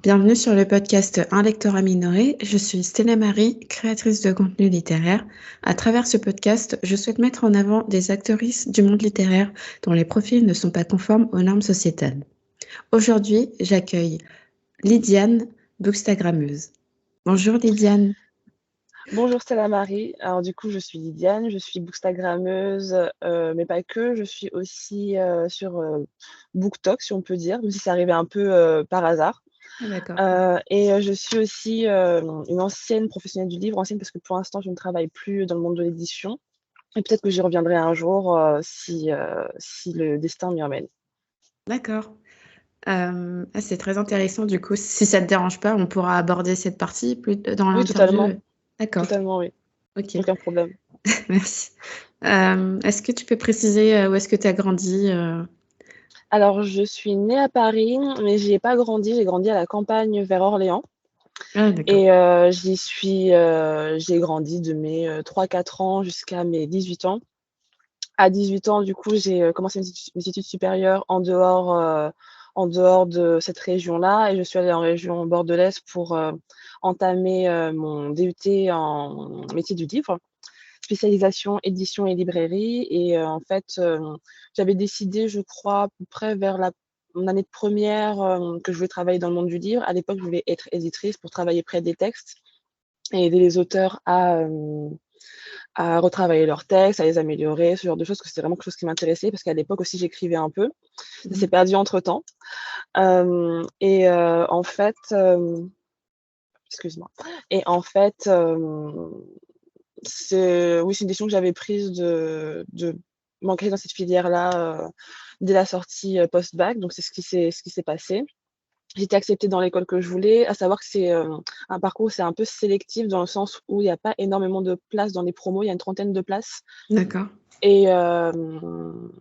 Bienvenue sur le podcast Un lectorat minoré. Je suis Stella Marie, créatrice de contenu littéraire. À travers ce podcast, je souhaite mettre en avant des actrices du monde littéraire dont les profils ne sont pas conformes aux normes sociétales. Aujourd'hui, j'accueille Lydiane, bookstagrammeuse. Bonjour Lydiane. Bonjour Stella Marie. Alors du coup, je suis Lydiane, je suis bookstagrammeuse, mais pas que. Je suis aussi sur BookTok, si on peut dire, même si c'est arrivé un peu par hasard. Ah, d'accord. Je suis aussi une ancienne professionnelle du livre, ancienne parce que pour l'instant, je ne travaille plus dans le monde de l'édition. Et peut-être que j'y reviendrai un jour si le destin m'y emmène. D'accord. C'est très intéressant du coup. Si ça ne te dérange pas, on pourra aborder cette partie plus dans Oui, l'interview. totalement, D'accord. totalement, oui. Ok. Aucun problème. Merci. Est-ce que tu peux préciser où est-ce que tu as grandi Alors, je suis née à Paris, mais j'y ai pas grandi. J'ai grandi à la campagne vers Orléans. Ah, d'accord. Et j'ai grandi de mes 3-4 ans jusqu'à mes 18 ans. À 18 ans, du coup, j'ai commencé mes études supérieures en dehors de cette région-là et je suis allée en région bordelaise pour entamer mon DUT en métier du livre, spécialisation édition et librairie. Et en fait, j'avais décidé, je crois, à peu près vers mon année de première, que je voulais travailler dans le monde du livre. À l'époque, je voulais être éditrice pour travailler près des textes et aider les auteurs à retravailler leurs textes, à les améliorer, ce genre de choses, que c'était vraiment quelque chose qui m'intéressait parce qu'à l'époque aussi, j'écrivais un peu. Ça Mmh. s'est perdu entre-temps. En fait, excuse-moi. Et en fait, c'est une décision que j'avais prise de m'engager dans cette filière-là, dès la sortie, post-bac. Donc c'est ce qui s'est passé. J'ai été acceptée dans l'école que je voulais, à savoir que c'est, un parcours, c'est un peu sélectif dans le sens où il y a pas énormément de places dans les promos, il y a une trentaine de places. D'accord. Et hem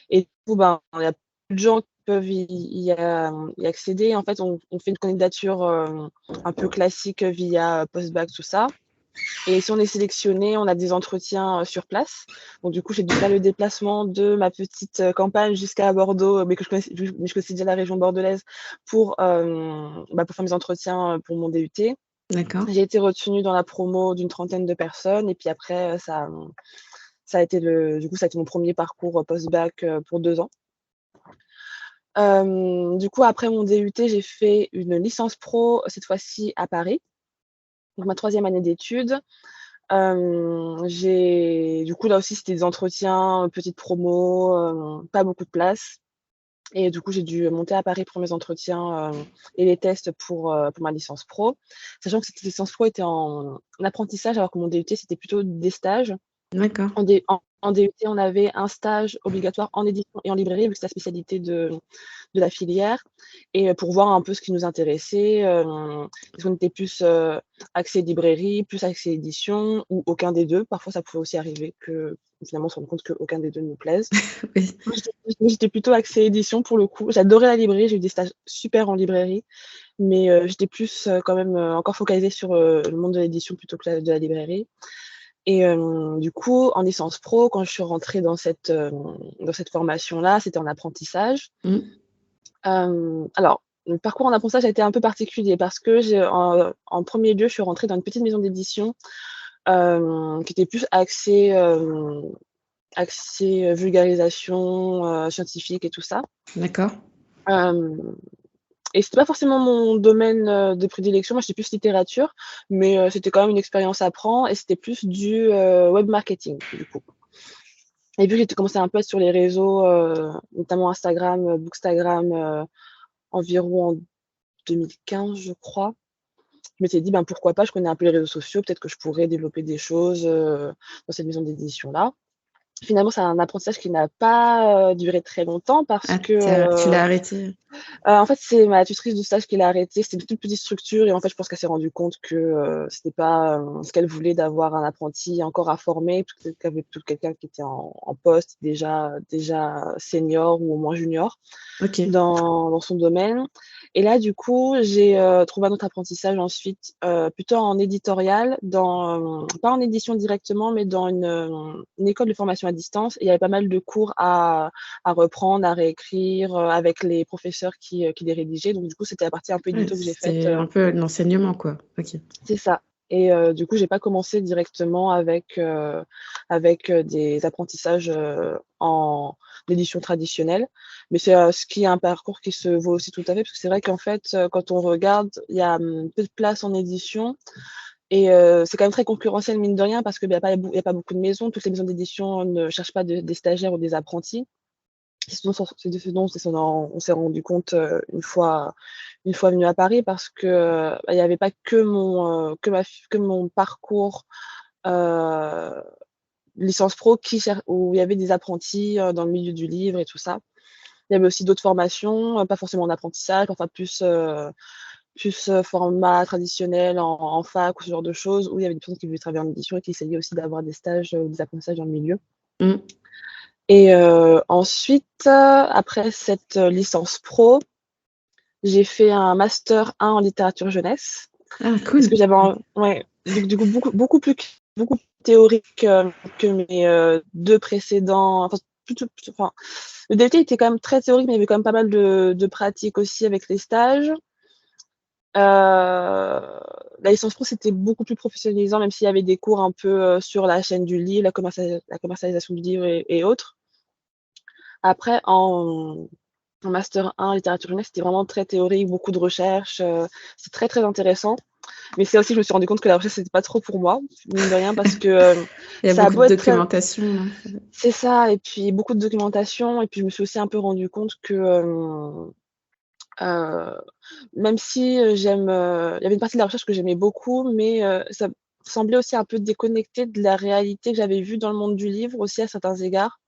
et du coup, ben, il y a peu de gens qui peuvent y accéder. En fait, on fait une candidature, un peu classique via Postbac, tout ça. Et si on est sélectionné, on a des entretiens, sur place. Donc du coup, j'ai dû faire le déplacement de ma petite, campagne jusqu'à Bordeaux, mais je connaissais déjà la région bordelaise pour faire mes entretiens, pour mon DUT. D'accord. J'ai été retenue dans la promo d'une trentaine de personnes et puis après, ça a été ça a été mon premier parcours, post-bac, pour 2 ans. Du coup, après mon DUT, j'ai fait une licence pro, cette fois-ci à Paris, donc ma troisième année d'études. J'ai du coup, là aussi, c'était des entretiens, petite promo, pas beaucoup de place et du coup, j'ai dû monter à Paris pour mes entretiens, et les tests pour ma licence pro. Sachant que cette licence pro était en apprentissage alors que mon DUT, c'était plutôt des stages. D'accord. En DUT, on avait un stage obligatoire en édition et en librairie, vu que c'est la spécialité de la filière et pour voir un peu ce qui nous intéressait, est-ce qu'on était plus, axé librairie, plus axé édition ou aucun des 2. Parfois, ça pouvait aussi arriver que finalement, on se rende compte qu'aucun des 2 nous plaise. Oui. Moi, j'étais plutôt axée édition pour le coup. J'adorais la librairie, j'ai eu des stages super en librairie, mais j'étais plus, quand même, encore focalisée sur, le monde de l'édition plutôt que de la librairie. Et du coup, en licence pro, quand je suis rentrée dans cette formation-là, c'était en apprentissage. Mmh. Alors, le parcours en apprentissage a été un peu particulier parce que en 1er lieu, je suis rentrée dans une petite maison d'édition, qui était plus axée, vulgarisation, scientifique et tout ça. D'accord. Hem Et c'était pas forcément mon domaine, de prédilection. Moi, j'étais plus littérature, mais c'était quand même une expérience à prendre et c'était plus du, web marketing, du coup. Et vu que j'ai commencé un peu à être sur les réseaux, notamment Instagram, Bookstagram, environ en 2015, je crois. Je m'étais dit: «Ben, pourquoi pas? Je connais un peu les réseaux sociaux, peut-être que je pourrais développer des choses, dans cette maison d'édition-là». Finalement, c'est un apprentissage qui n'a pas, duré très longtemps parce Ah, que, tu l'as arrêté? en fait, c'est ma tutrice de stage qui l'a arrêté. C'était une toute petite structure et en fait, je pense qu'elle s'est rendue compte que, c'était pas, ce qu'elle voulait d'avoir un apprenti encore à former, qu'elle avait plutôt quelqu'un qui était en poste déjà senior ou au moins junior OK. dans son domaine. Et là, du coup, j'ai trouvé un autre apprentissage ensuite, plutôt en éditorial, pas en édition directement, mais dans une école de formation à distance. Et il y avait pas mal de cours à reprendre, à réécrire, avec les professeurs qui les rédigeaient. Donc du coup, c'était la partie un peu Ouais, édito que j'ai faite, c'est un peu de l'enseignement, quoi. OK. c'est ça. Et du coup, j'ai pas commencé directement avec des apprentissages, en édition traditionnelle. Mais c'est, ce qui est un parcours qui se vaut aussi tout à fait, parce que c'est vrai qu'en fait, quand on regarde, il y a, peu de place en édition et c'est quand même très concurrentiel mine de rien parce qu'il y a pas beaucoup de maisons. Toutes les maisons d'édition ne cherchent pas des stagiaires ou des apprentis. C'est de ce dont on s'est rendu compte, une fois venu à Paris parce que, il y avait pas que mon parcours, heu, licence pro où il y avait des apprentis, dans le milieu du livre et tout ça. Il y avait aussi d'autres formations, pas forcément en apprentissage, parfois plus format traditionnel en fac ou ce genre de choses, où il y avait des personnes qui voulaient travailler en édition et qui essayaient aussi d'avoir des stages, ou des apprentissages dans le milieu. Mmh. Et ensuite, après cette, licence pro, j'ai fait un master 1 en littérature jeunesse Ah parce cool. que j'avais en ouais, du coup beaucoup plus théorique, que mes, 2 précédents, enfin plutôt enfin, le DUT était quand même très théorique, mais il y avait quand même pas mal de pratiques aussi avec les stages. La licence pro, c'était beaucoup plus professionnalisant, même s'il y avait des cours un peu, sur la chaîne du livre, la commercialisation du livre et autres. Après en master 1 littérature jeunesse, c'était vraiment très théorique, beaucoup de recherches, c'est très, très intéressant. Mais c'est aussi je me suis rendu compte que la recherche, c'était pas trop pour moi, mine de rien, parce que, Il y a ça a beaucoup beau de être très documentation, non? c'est ça et puis beaucoup de documentation et puis je me suis aussi un peu rendu compte que, heu, même si, il y avait une partie de la recherche que j'aimais beaucoup, mais, ça semblait aussi un peu déconnecté de la réalité que j'avais vue dans le monde du livre aussi à certains égards.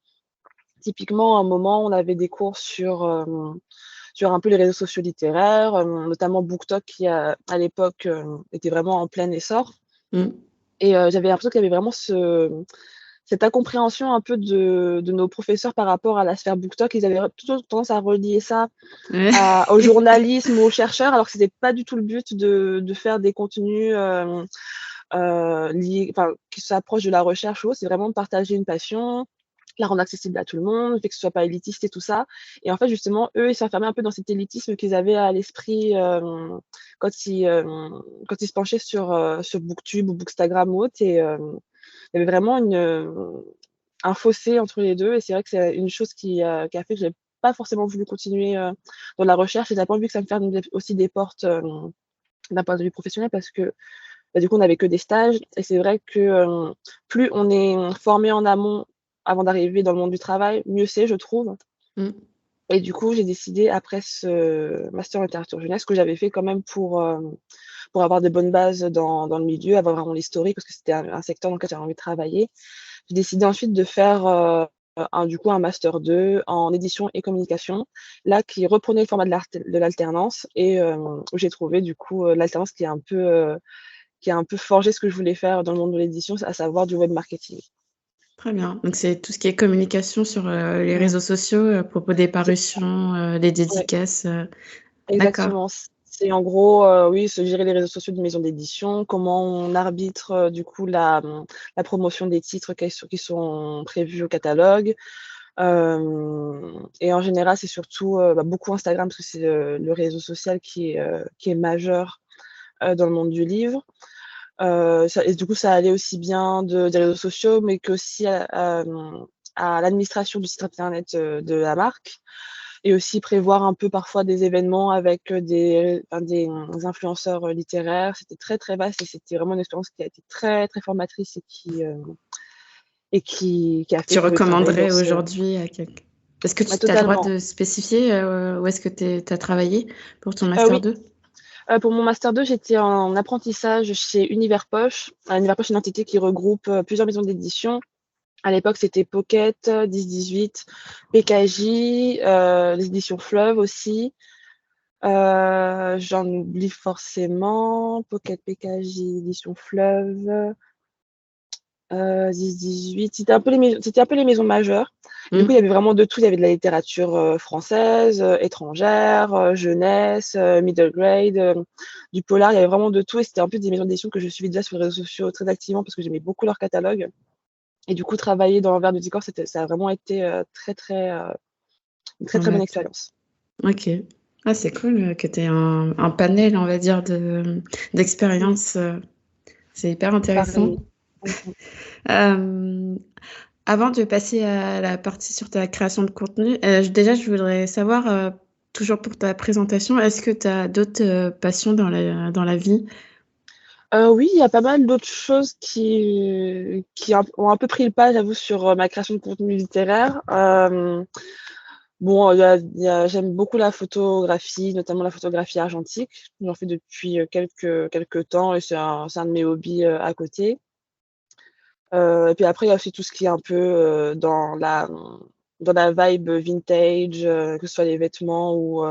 Typiquement, à un moment, on avait des cours sur un peu les réseaux sociaux littéraires, notamment BookTok qui à l'époque, était vraiment en plein essor Mmh. et j'avais l'impression qu'il y avait vraiment cette incompréhension un peu de nos professeurs par rapport à la sphère BookTok. Ils avaient plutôt tendance à relier ça Ouais. au journalisme ou aux chercheurs, alors que c'était pas du tout le but de faire des contenus, liés enfin, qui s'approchent de la recherche ou autre. C'est vraiment de partager une passion, la rendre accessible à tout le monde, le fait que ce soit pas élitiste et tout ça et en fait, justement, eux, ils s'enfermaient un peu dans cet élitisme qu'ils avaient à l'esprit, quand ils se penchaient sur Booktube ou Bookstagram ou autre et il y avait vraiment un fossé entre les 2 et c'est vrai que c'est une chose qui a fait que j'ai pas forcément voulu continuer, dans la recherche et j'avais pas envie que ça me ferme aussi des portes, d'un point de vue professionnel parce que, bah, du coup, on avait que des stages et c'est vrai que, plus on est formé en amont avant d'arriver dans le monde du travail, mieux c'est, je trouve Mmh. et du coup, j'ai décidé après ce master en littérature jeunesse que j'avais fait quand même pour avoir des bonnes bases dans le milieu, avoir vraiment l'historique parce que c'était un secteur dans lequel j'avais envie de travailler. J'ai décidé ensuite de faire, un master 2 en édition et communication, là qui reprenait le format de l'alternance et où j'ai trouvé du coup, l'alternance qui a un peu forgé ce que je voulais faire dans le monde de l'édition, à savoir du web marketing. Très bien. Donc c'est tout ce qui est communication sur, les Mmh. réseaux sociaux, à propos des C'est parutions, des ouais, dédicaces, d'accord. exactement. C'est en gros, oui, se gérer les réseaux sociaux d'une maison d'édition, comment on arbitre, du coup la promotion des titres qui sont prévus au catalogue. Et en général, c'est surtout, beaucoup Instagram parce que c'est le réseau social qui est majeur, dans le monde du livre. Ça et du coup, ça allait aussi bien des réseaux sociaux, mais qu'aussi à l'administration du site internet, de la marque et aussi prévoir un peu parfois des événements avec, des influenceurs, littéraires. C'était très, très vaste et c'était vraiment une expérience qui a été très, très formatrice et qui a fait Tu que je voulais travailler dans recommanderais ce aujourd'hui à quelqu'un? Est-ce que bah, tu as le droit totalement. de spécifier, où est-ce que tu as travaillé pour ton master Oui. 2? Pour mon master 2, j'étais en apprentissage chez Univers Poche. Univers Poche, c'est une entité qui regroupe, plusieurs maisons d'édition. À l'époque, c'était Pocket, 10-18, PKJ, les éditions Fleuve aussi. J'en oublie forcément. Pocket, PKJ, éditions Fleuve. 10-18, c'était un peu les maisons majeures. Du coup, il y Mmh. avait vraiment de tout. Il y avait de la littérature, française, étrangère, jeunesse, middle grade, du polar. Il y avait vraiment de tout et c'était un peu des maisons d'édition que je suivais déjà sur les réseaux sociaux très activement parce que j'aimais beaucoup leur catalogue et du coup, travailler dans l'envers du décor, ça a vraiment été, très, très, une très, très bonne Formateur. expérience. OK. Ah, c'est cool, que tu aies un panel, on va dire, Mmh, d'expériences, c'est hyper intéressant. pareil. Mmh mh. Hem, Avant de passer à la partie sur ta création de contenu, déjà, je voudrais savoir, toujours pour ta présentation, est-ce que tu as d'autres, passions dans la vie? Oui, il y a pas mal d'autres choses qui ont un peu pris le pas, j'avoue, sur, ma création de contenu littéraire. Bon, j'aime beaucoup la photographie, notamment la photographie argentique. J'en fais depuis, quelques temps et c'est un de mes hobbies, à côté. Et puis après, il y a aussi tout ce qui est un peu, dans la vibe vintage, que ce soit les vêtements ou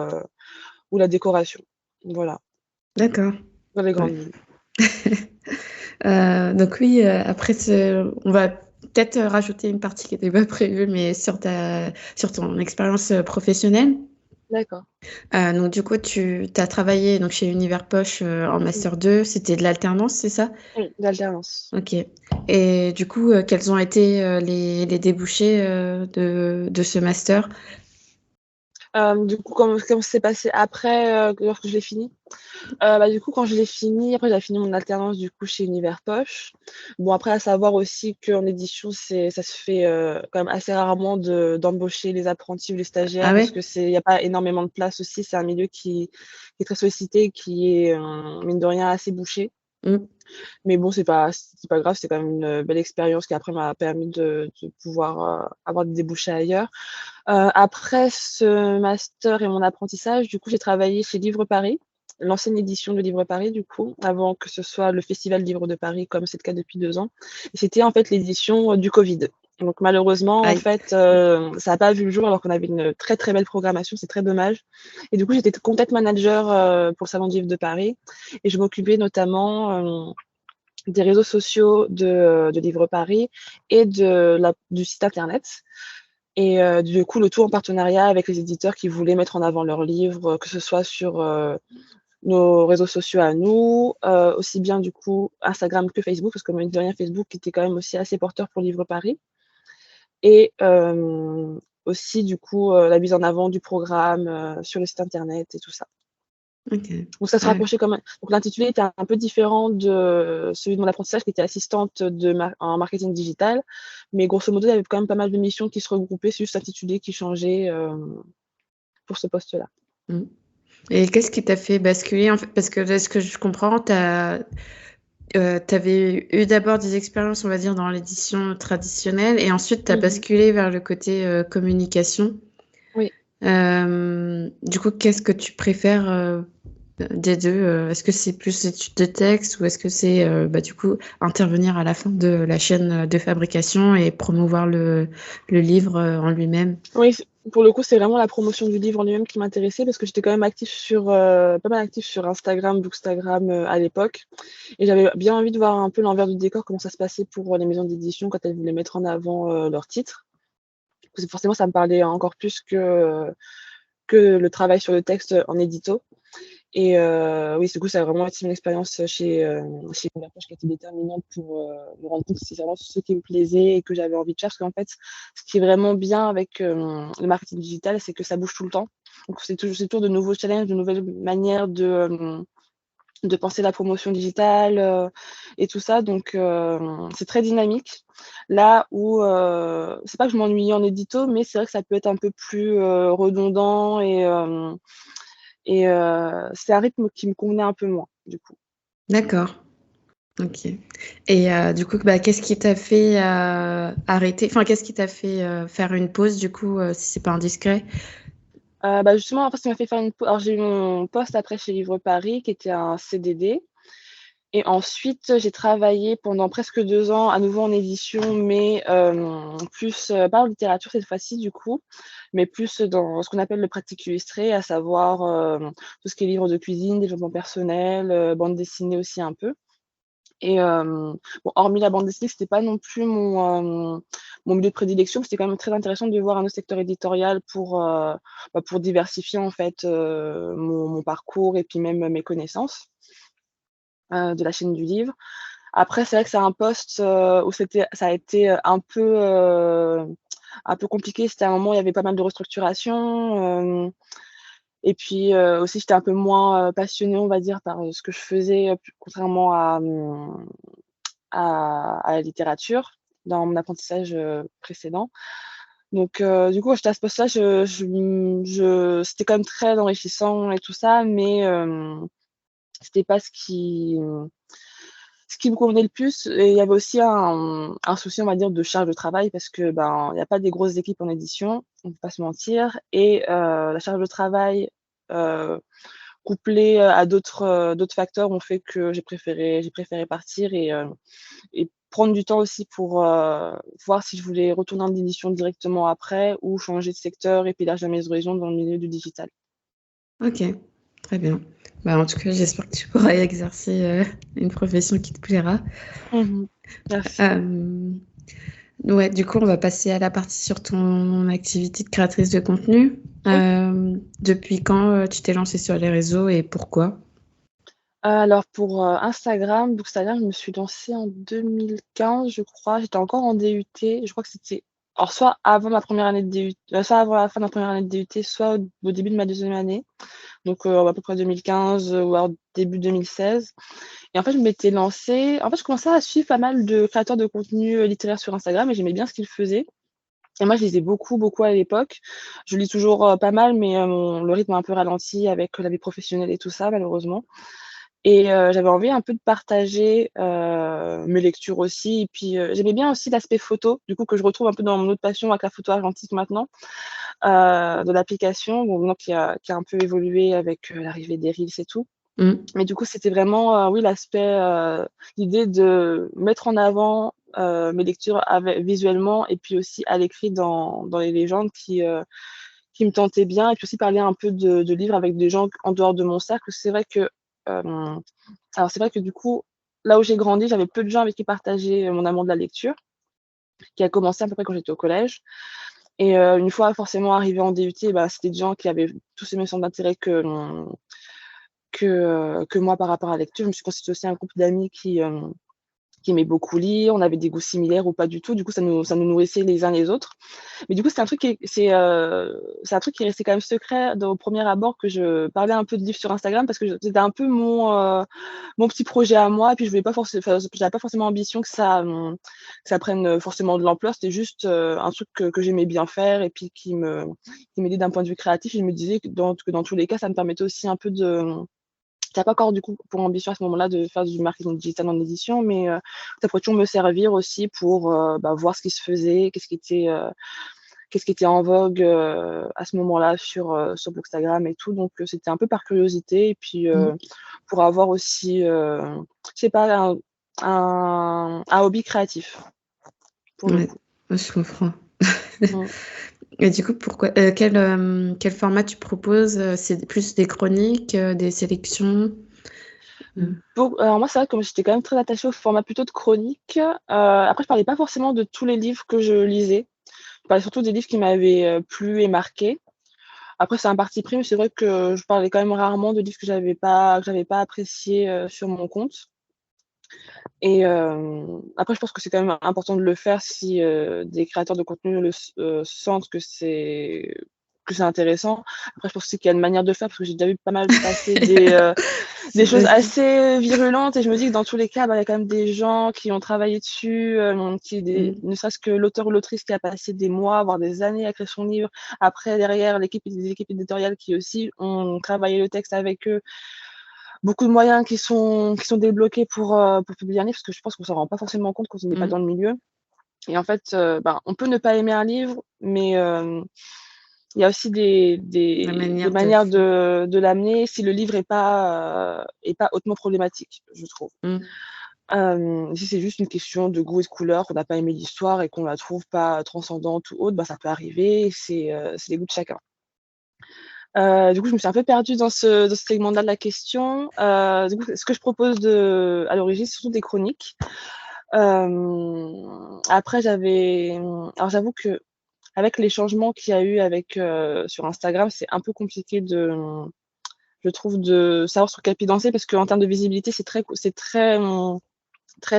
la décoration. Voilà, D'accord, dans les ouais. grandes lignes. Donc oui, après on va peut-être, rajouter une partie qui était pas prévue, mais sur ton expérience, professionnelle. D'accord. Donc du coup, tu as travaillé donc chez Univers Poche, en Mmh. master 2, c'était de l'alternance, c'est ça? Oui, d'alternance. OK, et du coup, quels ont été, les débouchés, de ce master? Du coup, comment ça s'est passé après, lorsque je l'ai fini? Bah, du coup, quand je l'ai fini, après j'avais fini mon alternance du coup chez Univers Poche. Bon, après à savoir aussi qu'en édition, ça se fait, quand même assez rarement d'embaucher les apprentis ou les stagiaires Ah parce ouais? que il y a pas énormément de place aussi. C'est un milieu qui est très sollicité, qui est, mine de rien assez bouché. Mmh. Mais bon, c'est pas grave, c'est quand même une, belle expérience qui après m'a permis de pouvoir, avoir des débouchés ailleurs. Après ce master et mon apprentissage, du coup, j'ai travaillé chez Livre Paris, l'ancienne édition de Livre Paris, du coup, avant que ce soit le Festival Livre de Paris, comme c'est le cas depuis 2 ans. Et c'était, en fait, l'édition, du covid. Donc malheureusement, en Aïe. fait, ça a pas vu le jour alors qu'on avait une très, très belle programmation, c'est très dommage. Et du coup, j'étais content manager, pour le Salon du livre de Paris et je m'occupais notamment, des réseaux sociaux de Livre Paris et du site internet. Et du coup, le tout en partenariat avec les éditeurs qui voulaient mettre en avant leurs livres, que ce soit sur, nos réseaux sociaux à nous, aussi bien du coup Instagram que Facebook, parce que mine de rien Facebook était quand même aussi assez porteur pour Livre Paris et aussi du coup, la mise en avant du programme, sur le site internet et tout ça. OK. Donc ça se Ouais. rapprochait quand même, donc l'intitulé était un peu différent de celui de mon apprentissage qui était assistante en marketing digital, mais grosso modo, il y avait quand même pas mal de missions qui se regroupaient, c'est juste l'intitulé qui changeait, pour ce poste-là. Mmh, et qu'est-ce qui t'a fait basculer, en fait? Parce que de ce que je comprends, tu avais eu d'abord des expériences, on va dire, dans l'édition traditionnelle et ensuite tu as Mmh. basculé vers le côté, communication. Oui. Du coup, qu'est-ce que tu préfères, des 2? Est-ce que c'est plus étude de texte ou est-ce que c'est, bah, du coup, intervenir à la fin de la chaîne, de fabrication et promouvoir le livre, en lui-même? Oui, pour le coup, c'est vraiment la promotion du livre en lui-même qui m'intéressait parce que j'étais quand même active sur, pas mal active sur Instagram, Bookstagram, à l'époque et j'avais bien envie de voir un peu l'envers du décor, comment ça se passait pour, les maisons d'édition quand elles voulaient mettre en avant, leurs titres. Parce que forcément, ça me parlait encore plus que le travail sur le texte, en édito. Et oui, du coup, ça a vraiment été une expérience, chez Univerpoche qui a été déterminante pour, me rendre compte que c'est vraiment ce qui me plaisait et que j'avais envie de faire. Parce qu'en fait, ce qui est vraiment bien avec, le marketing digital, c'est que ça bouge tout le temps. Donc c'est toujours de nouveaux challenges, de nouvelles manières de penser la promotion digitale, et tout ça. Donc c'est très dynamique. Là où, c'est pas que je m'ennuyais en édito, mais c'est vrai que ça peut être un peu plus, redondant et c'est un rythme qui me convenait un peu moins, du coup. D'accord, OK, et du coup, bah, qu'est-ce qui t'a fait, arrêter, enfin, qu'est-ce qui t'a fait, faire une pause, du coup, si c'est pas indiscret? Bah, justement, après, ce qui m'a fait faire une pau alors j'ai eu mon poste après chez Livre Paris qui était un CDD et ensuite j'ai travaillé pendant presque 2 ans à nouveau en édition mais plus, pas en littérature cette fois-ci du coup, mais plus dans ce qu'on appelle le pratique illustré, à savoir, tout ce qui est livres de cuisine, développement personnel, bande dessinée aussi un peu. Et bon, hormis la bande dessinée, c'était pas non plus mon milieu de prédilection. C'était quand même très intéressant de voir un autre secteur éditorial pour diversifier en fait, mon parcours et puis même mes connaissances, de la chaîne du livre. Après, c'est vrai que c'est un poste, où ça a été, un peu compliqué. C'était un moment où il y avait pas mal de restructuration, et puis, aussi j'étais un peu moins, passionnée, on va dire, par, ce que je faisais, contrairement à la littérature dans mon apprentissage, précédent. Donc, du coup, quand j'étais à ce poste-là, c'était quand même très enrichissant et tout ça, mais, c'était pas ce qui me convenait le plus. Et il y avait aussi un souci, on va dire, de charge de travail parce que, ben, il y a pas des grosses équipes en édition, on peut pas se mentir. Et la charge de travail, heu, couplée, à d'autres facteurs ont fait que j'ai préféré partir et prendre du temps aussi pour, voir si je voulais retourner en édition directement après ou changer de secteur et puis élargir mes horizons dans le milieu du digital. OK, très bien. Bah, en tout cas, j'espère que tu pourras exercer, une profession qui te plaira. Mmh. Merci. Hem, ouais, du coup, on va passer à la partie sur ton activité de créatrice de contenu. Oui. Depuis quand, tu t'es lancée sur les réseaux et pourquoi? Alors pour, Instagram, donc c'est-à-dire je me suis lancée en 2015, je crois. J'étais encore en DUT. Je crois que c'était alors soit avant ma première année de DUT, soit avant la fin de ma première année de DUT, soit au début de ma deuxième année. Donc, à peu près 2015, ou alors début 2016. Et en fait, je m'étais lancée je commençais à suivre pas mal de créateurs de contenu, littéraire sur Instagram et j'aimais bien ce qu'ils faisaient. Et moi, je lisais beaucoup, beaucoup à l'époque. Je lis toujours, pas mal, mais, le rythme a un peu ralenti avec la vie professionnelle et tout ça, malheureusement. Et j'avais envie un peu de partager, mes lectures aussi et puis, j'aimais bien aussi l'aspect photo, du coup, que je retrouve un peu dans mon autre passion avec la photo argentique maintenant, de l'application, bon maintenant qui a un peu évolué avec, l'arrivée des reels et tout. Mmh. Mais du coup, c'était vraiment, oui, l'idée de mettre en avant, mes lectures visuellement et puis aussi à l'écrit dans les légendes qui me tentaient bien et puis aussi parler un peu de livres avec des gens en dehors de mon cercle. C'est vrai que, hem, alors c'est vrai que du coup, là où j'ai grandi, j'avais peu de gens avec qui partager, mon amour de la lecture, qui a commencé à peu près quand j'étais au collège. Et une fois forcément arrivée en DUT, bah, c'était des gens qui avaient tous les mêmes centres d'intérêt que moi par rapport à la lecture. Je me suis constituée aussi un groupe d'amis qui aimaient beaucoup lire. On avait des goûts similaires ou pas du tout. Du coup, ça nous nourrissait les uns les autres. Mais du coup, c'est un truc qui est resté quand même secret au premier abord que je parlais un peu de livres sur Instagram parce que c'était un peu mon petit projet à moi. Et puis je voulais pas forcément, enfin, j'avais pas forcément ambition que ça prenne forcément de l'ampleur. C'était juste un truc que j'aimais bien faire et puis qui m'aidait d'un point de vue créatif. Et je me disais que dans tous les cas, ça me permettait aussi un peu j'avais pas encore du coup pour ambition à ce moment-là de faire du marketing digital en édition, mais ça pourrait toujours me servir aussi pour, bah, voir ce qui se faisait, qu'est-ce qui était en vogue, à ce moment-là sur Bookstagram et tout. Donc c'était un peu par curiosité et puis, Mmh. pour avoir aussi, je sais pas, un hobby créatif, pour le Ouais, coup. ouais, je comprends. Mmh. Et du coup, pourquoi quel format tu proposes? C'est plus des chroniques, des sélections? Mmh. Alors moi, c'est vrai que comme j'étais quand même très attachée au format plutôt de chronique, après je parlais pas forcément de tous les livres que je lisais. Je parlais surtout des livres qui m'avaient, plu et marqués. Après c'est un parti pris, mais c'est vrai que je parlais quand même rarement de livres que j'avais pas appréciés, sur mon compte. Et après je pense que c'est quand même important de le faire si, des créateurs de contenu sentent que c'est intéressant. Après je pense aussi qu'il y a une manière de faire parce que j'ai déjà vu pas mal passer des choses Vas-y. assez virulentes et je me dis que dans tous les cas, bah, il y a quand même des gens qui ont travaillé dessus, Mmh. ne serait-ce que l'auteur ou l'autrice qui a passé des mois, voire des années à créer son livre. Après derrière les équipes éditoriales qui aussi ont travaillé le texte avec eux. Beaucoup de moyens qui sont débloqués pour publier un livre, parce que je pense qu'on s'en rend pas forcément compte quand on n'est pas Mmh. dans le milieu. Et en fait, ben, on peut ne pas aimer un livre, mais il y a aussi des La des des manière de manières de l'amener si le livre est pas hautement problématique, je trouve. mmh. Si c'est juste une question de goût et de couleur, qu'on n'a pas aimé l'histoire et qu'on la trouve pas transcendante ou autre, bah, ça peut arriver, c'est les goûts de chacun. Du coup, je me suis un peu perdue dans ce segment-là de la question. Du coup, ce que je propose à l'origine, c'est surtout des chroniques. Après alors j'avoue qu'avec les changements qu'il y a eu sur Instagram, c'est un peu compliqué je trouve, de savoir sur quel pied danser parce qu'en termes de visibilité, très,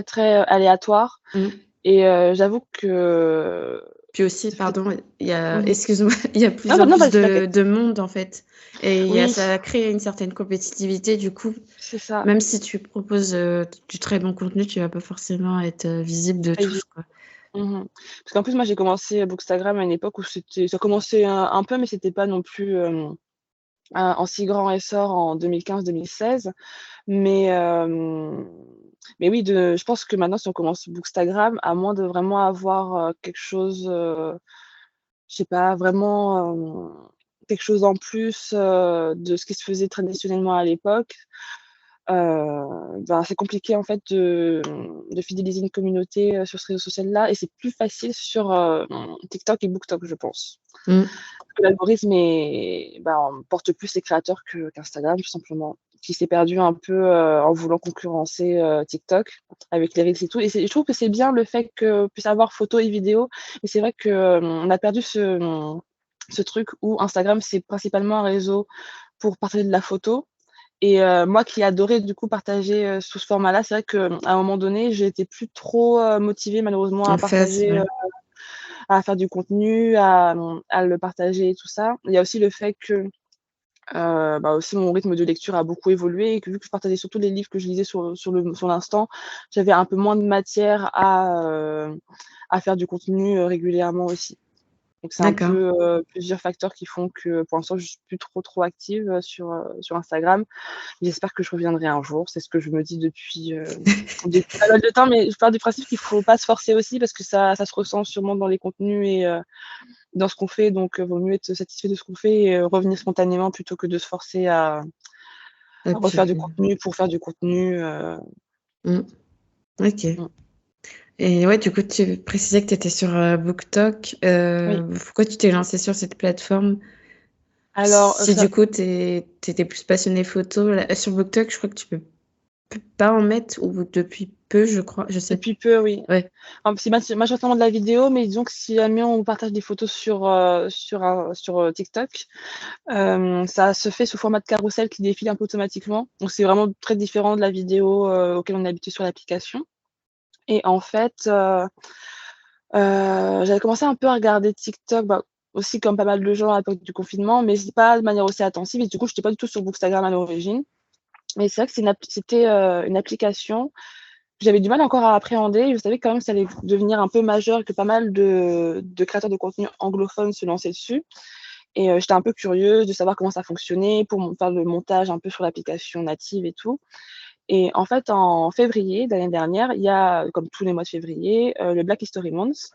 très aléatoire Mmh. et j'avoue que Puis aussi, ça fait pardon, il y a mmh excuse-moi, il y a plus Non, bah, en non, plus vas-y, de t'inquiète. monde, en fait, et Oui, ça crée une certaine compétitivité. Du coup, c'est ça. même si tu proposes, du très bon contenu, tu vas pas forcément être, visible de Très vite. tous, quoi. Mmh Parce qu'en plus, moi, j'ai commencé Bookstagram à une époque où ça commençait un peu, mais c'était pas non plus, en si grand essor en 2015-2016. Mais mais oui, je pense que maintenant, si on commence Bookstagram, à moins de vraiment avoir, quelque chose, je sais pas, vraiment, quelque chose en plus, de ce qui se faisait traditionnellement à l'époque, ben, c'est compliqué en fait de fidéliser une communauté, sur ce réseau social-là et c'est plus facile sur, TikTok et BookTok, je pense. Mmh. Parce que l'algorithme porte plus les créateurs qu'Instagram tout simplement, qui s'est perdu un peu, en voulant concurrencer, TikTok avec les reels et tout et je trouve que c'est bien le fait qu'on puisse avoir photo et vidéo, mais c'est vrai que, on a perdu ce truc où Instagram, c'est principalement un réseau pour partager de la photo et moi qui adorais du coup partager, sous ce format-là, c'est vrai qu'à un moment donné, j'étais plus trop, motivée malheureusement En face, ouais. à faire du contenu, à le partager et tout ça. Il y a aussi le fait que, aussi mon rythme de lecture a beaucoup évolué et que vu que je partageais surtout les livres que je lisais sur l'instant, j'avais un peu moins de matière à faire du contenu, régulièrement aussi. Donc c'est un D'accord. peu, plusieurs facteurs qui font que pour l'instant je suis plus trop active, sur Instagram. J'espère que je reviendrai un jour, c'est ce que je me dis depuis pas mal de temps, mais je pars du principe qu'il faut pas se forcer aussi parce que ça se ressent sûrement dans les contenus et dans ce qu'on fait, donc vaut mieux être satisfait de ce qu'on fait et revenir spontanément plutôt que de se forcer Et à puis refaire du contenu pour faire du contenu, mmh, OK. mmh. Et ouais, du coup, tu précisais que tu étais sur, BookTok. Oui. Pourquoi tu t'es lancée sur cette plateforme? Alors, Si ça du coup, tu étais plus passionnée photo, là sur BookTok, je crois que tu peux pas en mettre ou depuis peu, je crois, je sais depuis peu, oui. ouais, C'est majoritairement de la vidéo, mais disons que si jamais on partage des photos sur TikTok, ça se fait sous format de carrousel qui défile un peu automatiquement. Donc c'est vraiment très différent de la vidéo, auquel on est habitué sur l'application et en fait, j'avais commencé un peu à regarder TikTok, aussi comme pas mal de gens à l'époque du confinement, mais c'est pas de manière aussi intensive et du coup, j'étais pas du tout sur Bookstagram à l'origine. Mais c'est vrai que c'était, une application que j'avais du mal encore à appréhender. Je savais quand même que ça allait devenir un peu majeur et que pas mal de créateurs de contenu anglophones se lançaient dessus et j'étais un peu curieuse de savoir comment ça fonctionnait pour faire le montage un peu sur l'application native et tout et en fait, en février de l'année dernière, il y a, comme tous les mois de février, le Black History Month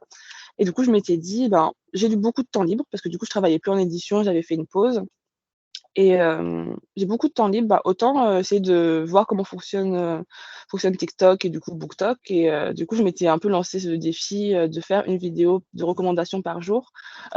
et du coup, je m'étais dit: «Ben, j'ai eu beaucoup de temps libre» parce que du coup, je travaillais plus en édition, j'avais fait une pause et j'ai beaucoup de temps libre, autant, essayer de voir comment fonctionne TikTok et du coup BookTok et du coup, je m'étais un peu lancé ce défi, de faire une vidéo de recommandation par jour,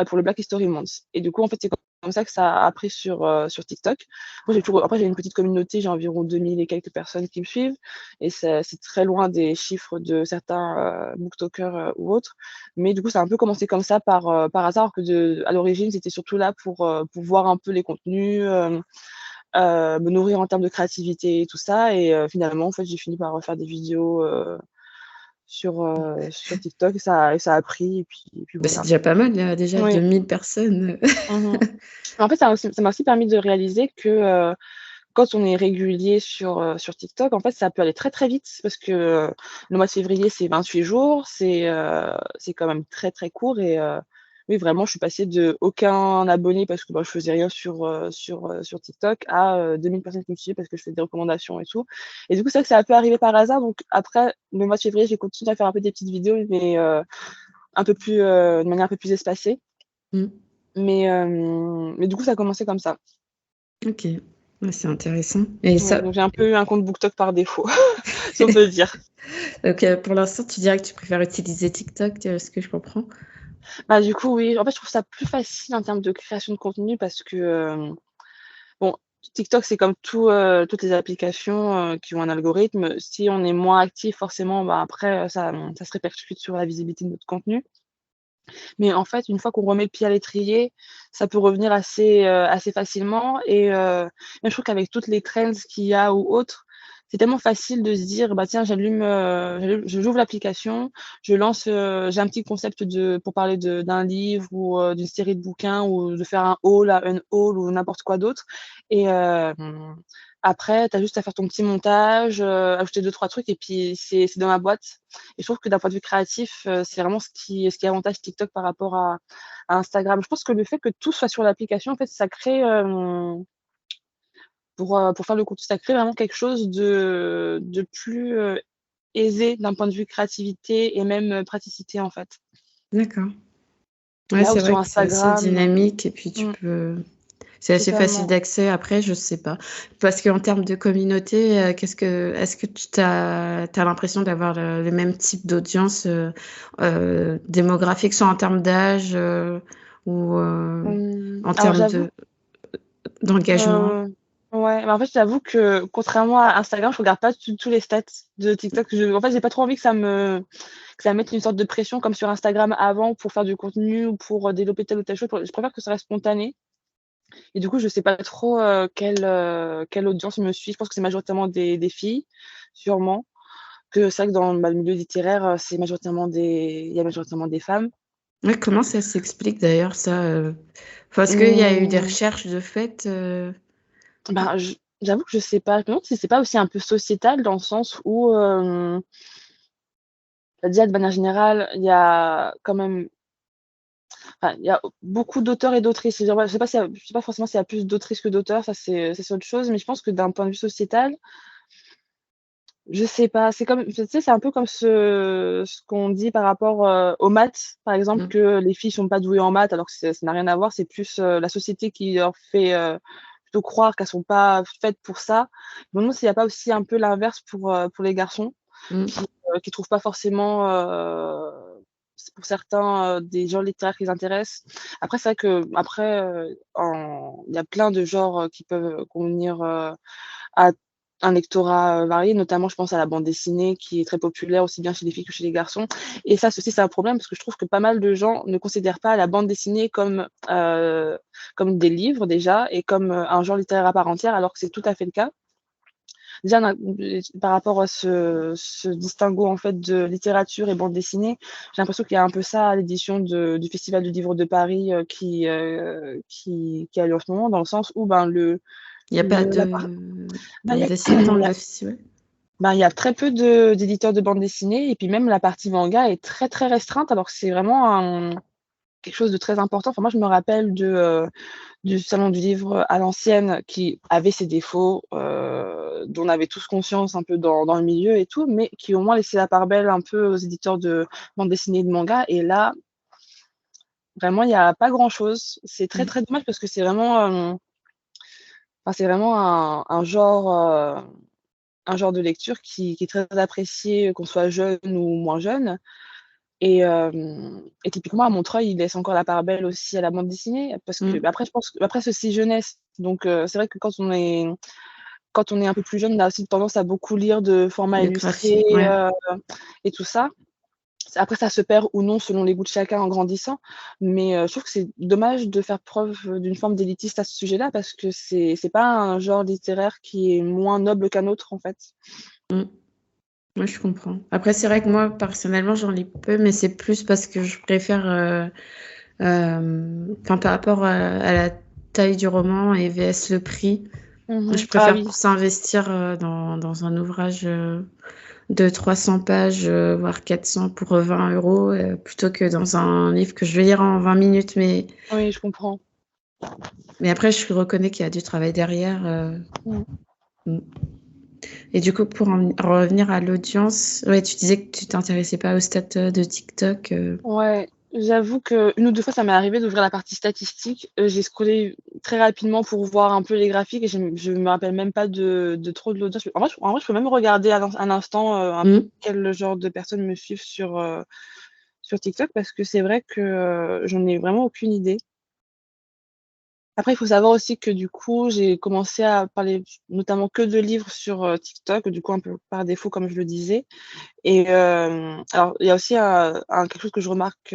pour le Black History Month et du coup, en fait, c'est comme ça que ça a pris sur TikTok. Moi, j'ai une petite communauté, j'ai environ 2000 et quelques personnes qui me suivent et c'est très loin des chiffres de certains, booktokers, ou autres. Mais du coup, ça a un peu commencé comme ça par hasard que à l'origine, c'était surtout là pour voir un peu les contenus, me nourrir en termes de créativité et tout ça et finalement, en fait, j'ai fini par refaire des vidéos, sur TikTok et ça a pris et puis bah, c'est voilà. déjà pas mal, il y a déjà Oui. 2000 personnes. Mmh En fait, ça m'a aussi permis de réaliser que, quand on est régulier sur TikTok, en fait, ça peut aller très, très vite parce que, le mois de février, c'est 28 jours, c'est quand même très, très court et oui, vraiment, je suis passée de aucun abonné parce que, je faisais rien sur TikTok à, 2000 personnes qui me suivaient parce que je fais des recommandations et tout et du coup, c'est vrai que ça a un peu arrivé par hasard donc après, le mois de février, j'ai continué à faire un peu des petites vidéos mais un peu plus, de manière un peu plus espacée Mmh. mais du coup, ça a commencé comme ça. OK. Ouais, c'est intéressant et Ouais, ça donc j'ai un peu eu un compte BookTok par défaut, si on peut dire. donc pour l'instant, tu dirais que tu préfères utiliser TikTok, ce que je comprends? Du coup, oui, en fait, je trouve ça plus facile en termes de création de contenu parce que, Bon, TikTok, c'est comme toutes les applications, qui ont un algorithme. Si on est moins actif, forcément, bah, après, ça se répercute sur la visibilité de notre contenu. Mais en fait, une fois qu'on remet le pied à l'étrier, ça peut revenir assez facilement même je trouve qu'avec toutes les trends qu'il y a ou autres, c'est tellement facile de se dire: «Bah, tiens, j'ouvre l'application, je lance, j'ai un petit concept pour parler d'un livre ou d'une série de bouquins ou de faire un haul ou n'importe quoi d'autre» et après, tu as juste à faire ton petit montage, ajouter deux trois trucs et puis c'est dans la boîte. Et je trouve que d'un point de vue créatif, c'est vraiment ce qui avantage TikTok par rapport à Instagram. Je pense que le fait que tout soit sur l'application, en fait, ça crée, pour faire le contenu, ça crée vraiment quelque chose de plus, aisé d'un point de vue créativité et même, praticité, en fait. D'accord. Ouais, Là où c'est sur vrai que c'est assez Instagram, dynamique et puis tu mmh, peux c'est assez facile totalement. d'accès. Après, je sais pas. Parce qu'en termes de communauté, est-ce que tu as l'impression d'avoir le même type d'audience, démographique, soit en termes d'âge, ou en Alors termes j'avoue de d'engagement? Heu, ouais, mais en fait, j'avoue que contrairement à Instagram, je regarde pas tous les stats de TikTok. En fait, j'ai pas trop envie que ça mette une sorte de pression comme sur Instagram avant pour faire du contenu ou pour, développer telle ou telle chose. Je préfère que ça reste spontané et du coup, je sais pas trop, quelle audience me suit. Je pense que c'est majoritairement des filles, sûrement. Que c'est vrai que dans, bah, le milieu littéraire, il y a majoritairement des femmes. Ouais, comment ça s'explique d'ailleurs ça, Parce qu'il y a eu des Mmh, recherches de fait, ben, j'avoue que je sais pas. Je me demande si c'est pas aussi un peu sociétal dans le sens où, déjà, de manière générale, il y a quand même il y a beaucoup d'auteurs et d'autrices. Je sais pas forcément s'il y a plus d'autrices que d'auteurs, ça c'est autre chose, mais je pense que d'un point de vue sociétal, je sais pas, c'est comme tu sais, c'est un peu comme ce qu'on dit par rapport, aux maths, par exemple, mmh, que les filles sont pas douées en maths alors que ça n'a rien à voir. C'est plus, la société qui leur fait, plutôt croire qu'elles sont pas faites pour ça. Je me demande s'il y a pas aussi un peu l'inverse pour les garçons mmh. qui trouvent pas forcément, c'est pour certains, des genres littéraires qui les intéressent. Après, c'est vrai qu'après, il y a plein de genres, qui peuvent convenir, à un lectorat, varié, notamment je pense à la bande dessinée qui est très populaire aussi bien chez les filles que chez les garçons et ça ceci c'est un problème parce que je trouve que pas mal de gens ne considèrent pas la bande dessinée comme des livres déjà et comme, un genre littéraire à part entière alors que c'est tout à fait le cas. Déjà, par rapport à ce distinguo, en fait, de littérature et bande dessinée, j'ai l'impression qu'il y a un peu ça à l'édition du Festival du livre de Paris, qui a lieu en ce moment, dans le sens où, ben, Il y a pas la part de bah, bande dessinée dans le festival? il y a très peu d'éditeurs de bande dessinée et puis même la partie manga est très, très restreinte alors que c'est vraiment quelque chose de très important. Enfin, moi, je me rappelle du salon du livre à l'ancienne qui avait ses défauts, dont on avait tous conscience un peu dans le milieu et tout, mais qui au moins laissait la part belle un peu aux éditeurs de bande dessinée et de manga et là, vraiment, il y a pas grand chose. C'est très, Mmh. très dommage parce que c'est vraiment un genre de lecture qui est très apprécié, qu'on soit jeune ou moins jeune et typiquement à Montreuil, ils laissent encore la part belle aussi à la bande dessinée parce que Mmh. bah, après je pense que après c'est aussi jeunesse donc c'est vrai que quand on est un peu plus jeune, on a aussi tendance à beaucoup lire de formats Le illustrés, graphique, ouais. et tout ça. Après ça se perd ou non selon les goûts de chacun en grandissant, mais je trouve que c'est dommage de faire preuve, d'une forme d'élitiste à ce sujet-là parce que c'est pas un genre littéraire qui est moins noble qu'un autre, en fait. Mmh. Ouais, je comprends. Après, c'est vrai que moi, personnellement, j'en lis peu, mais c'est plus parce que je préfère, enfin, par rapport à la taille du roman et vs le prix, Mmh. je Ah préfère oui. s'investir dans un ouvrage de 300 pages, voire 400 pour 20 euros, plutôt que dans un livre que je vais lire en 20 minutes. Oui, je comprends. Mais après, je reconnais qu'il y a du travail derrière. Mmh. Mm. Et du coup, pour en revenir à l'audience, ouais, tu disais que tu t'intéressais pas aux stats de TikTok. Ouais, j'avoue qu'une ou 2 fois, ça m'est arrivé d'ouvrir la partie statistique. J'ai scrollé très rapidement pour voir un peu les graphiques et je me rappelle même pas de trop de l'audience. En vrai, je peux même regarder à l'instant, un peu Mm. quel genre de personnes me suivent sur TikTok parce que c'est vrai que, j'en ai vraiment aucune idée. Après, il faut savoir aussi que du coup, j'ai commencé à parler notamment que de livres sur, TikTok, du coup un peu par défaut comme je le disais et alors il y a aussi quelque chose que je remarque